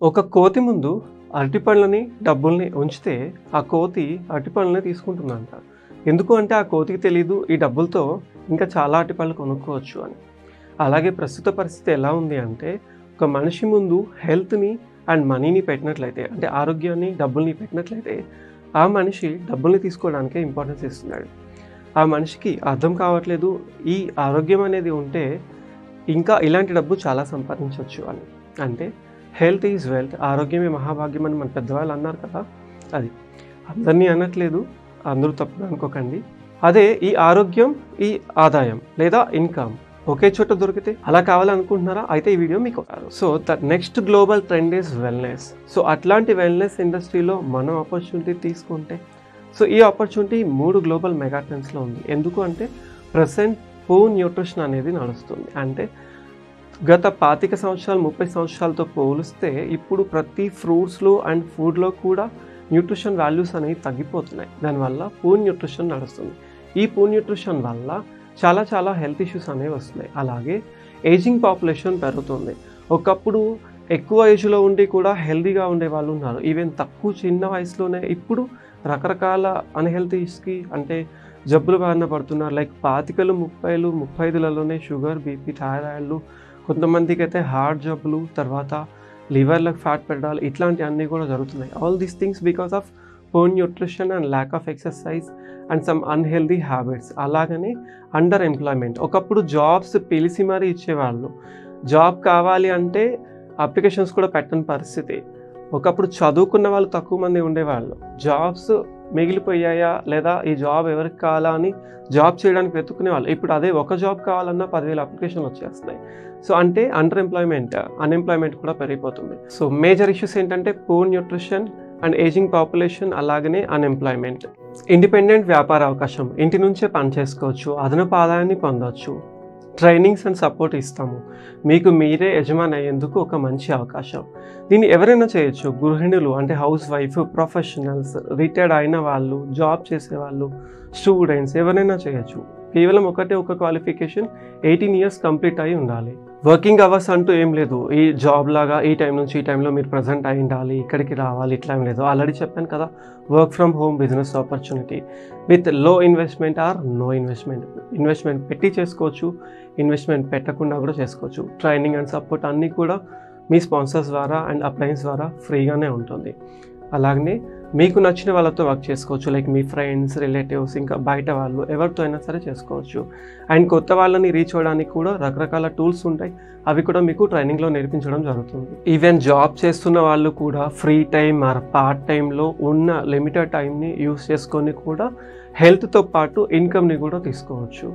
ఒక కోతి ముందు అరటిపళ్ళని, డబ్బుల్ని ఉంచితే ఆ కోతి అరటిపళ్ళని తీసుకుంటుందంట. ఎందుకు అంటే ఆ కోతికి తెలీదు ఈ డబ్బులతో ఇంకా చాలా అరటిపళ్ళు కొనుక్కోవచ్చు అని. అలాగే ప్రస్తుత పరిస్థితి ఎలా ఉంది అంటే ఒక మనిషి ముందు హెల్త్‌ని అండ్ మనీని పెట్టినట్లయితే అంటే ఆరోగ్యాన్ని, డబ్బుల్ని పెట్టినట్లయితే ఆ మనిషి డబ్బుల్ని తీసుకోవడానికే ఇంపార్టెన్స్ ఇస్తున్నాడు. ఆ మనిషికి అర్థం కావట్లేదు ఈ ఆరోగ్యం అనేది ఉంటే ఇంకా ఇలాంటి డబ్బు చాలా సంపాదించొచ్చు అని. అంటే హెల్త్ ఈజ్ వెల్త్, ఆరోగ్యమే మహాభాగ్యం అని మన పెద్దవాళ్ళు అన్నారు కదా, అది. అందరినీ అనట్లేదు, అందరూ తప్పుగా అనుకోకండి. అదే ఈ ఆరోగ్యం, ఈ ఆదాయం లేదా ఇన్కమ్ ఒకే చోట దొరికితే అలా కావాలనుకుంటున్నారా? అయితే ఈ వీడియో మీకు కాదు. So the next global trend is wellness. So అట్లాంటి వెల్నెస్ ఇండస్ట్రీలో మనం ఆపర్చునిటీ తీసుకుంటే సో ఈ ఆపర్చునిటీ 3 గ్లోబల్ మెగా ట్రెండ్స్లో ఉంది. ఎందుకు అంటే ప్రెసెంట్ పూర్ న్యూట్రిషన్ అనేది నడుస్తుంది. అంటే గత 25 సంవత్సరాలు 30 సంవత్సరాలతో పోలిస్తే ఇప్పుడు ప్రతి ఫ్రూట్స్లో అండ్ ఫుడ్లో కూడా న్యూట్రిషన్ వాల్యూస్ అనేవి తగ్గిపోతున్నాయి. దానివల్ల పూర్ న్యూట్రిషన్ నడుస్తుంది. ఈ పూర్ న్యూట్రిషన్ వల్ల చాలా హెల్త్ ఇష్యూస్ అనేవి వస్తున్నాయి. అలాగే ఏజింగ్ పాపులేషన్ పెరుగుతుంది. ఒకప్పుడు ఎక్కువ ఏజ్లో ఉండి కూడా హెల్తీగా ఉండే వాళ్ళు ఉన్నారు. ఈవెన్ తక్కువ చిన్న వయసులోనే ఇప్పుడు రకరకాల అన్హెల్తీస్కి అంటే జబ్బులు బారిన పడుతున్నారు. లైక్ 25, 30, 35లలోనే షుగర్, బీపీ, థైరాయిడ్లు, కొంతమందికి అయితే హార్ట్ జబ్బులు, తర్వాత లివర్లకు ఫ్యాట్ పెట్టడాలు, ఇట్లాంటివన్నీ కూడా జరుగుతున్నాయి. All these things because of poor nutrition and lack of exercise and some unhealthy habits. అలాగనే అండర్ ఎంప్లాయ్మెంట్. ఒకప్పుడు జాబ్స్ పిలిచి మరీ ఇచ్చేవాళ్ళు. జాబ్ కావాలి అంటే అప్లికేషన్స్ కూడా పెట్టని పరిస్థితి. ఒకప్పుడు చదువుకున్న వాళ్ళు తక్కువ మంది ఉండేవాళ్ళు. జాబ్స్ మిగిలిపోయాయా లేదా ఈ జాబ్ ఎవరికి కావాలా అని జాబ్ చేయడానికి వెతుక్కునేవాళ్ళు. ఇప్పుడు అదే ఒక జాబ్ కావాలన్నా 10,000 అప్లికేషన్లు వచ్చేస్తున్నాయి. సో అంటే అండర్ ఎంప్లాయ్మెంట్, అన్ఎంప్లాయ్మెంట్ కూడా పెరిగిపోతుంది. సో మేజర్ ఇష్యూస్ ఏంటంటే poor nutrition and ageing population, అలాగనే అన్ఎంప్లాయ్మెంట్. ఇండిపెండెంట్ వ్యాపార అవకాశం, ఇంటి నుంచే పని చేసుకోవచ్చు, అదనపు ఆదాయాన్ని పొందవచ్చు. ట్రైనింగ్స్ అండ్ సపోర్ట్ ఇస్తాము. మీకు మీరే యజమాని అయ్యేందుకు ఒక మంచి అవకాశం. దీన్ని ఎవరైనా చేయొచ్చు. గృహిణులు అంటే హౌస్ వైఫ్, ప్రొఫెషనల్స్, రిటైర్డ్ అయిన వాళ్ళు, జాబ్ చేసేవాళ్ళు, స్టూడెంట్స్ ఎవరైనా చేయొచ్చు. కేవలం ఒక క్వాలిఫికేషన్ 18 ఇయర్స్ కంప్లీట్ అయి ఉండాలి. వర్కింగ్ అవర్స్ అంటూ ఏం లేదు. ఈ జాబ్ లాగా ఈ టైం నుంచి ఈ టైంలో మీరు ప్రజెంట్ అయి ఉండాలి, ఇక్కడికి రావాలి, ఇట్లా ఏం లేదు. ఆల్రెడీ చెప్పాను కదా, work from home business opportunity with low investment or no investment. Investment పెట్టి చేసుకోవచ్చు, ఇన్వెస్ట్మెంట్ పెట్టకుండా కూడా చేసుకోవచ్చు. ట్రైనింగ్ అండ్ సపోర్ట్ అన్నీ కూడా మీ స్పాన్సర్స్ ద్వారా అండ్ అప్లయన్స్ ద్వారా ఫ్రీగానే ఉంటుంది. అలాగనే మీకు నచ్చిన వాళ్ళతో వర్క్ చేసుకోవచ్చు. లైక్ మీ ఫ్రెండ్స్, రిలేటివ్స్, ఇంకా బయట వాళ్ళు ఎవరితో అయినా సరే చేసుకోవచ్చు. అండ్ కొత్త వాళ్ళని రీచ్ అవ్వడానికి కూడా రకరకాల టూల్స్ ఉంటాయి. అవి కూడా మీకు ట్రైనింగ్లో నేర్పించడం జరుగుతుంది. ఈవెన్ జాబ్ చేస్తున్న వాళ్ళు కూడా ఫ్రీ టైం ఆర్ పార్ట్ టైంలో ఉన్న లిమిటెడ్ టైంని యూస్ చేసుకొని కూడా హెల్త్తో పాటు ఇన్కమ్ని కూడా తీసుకోవచ్చు.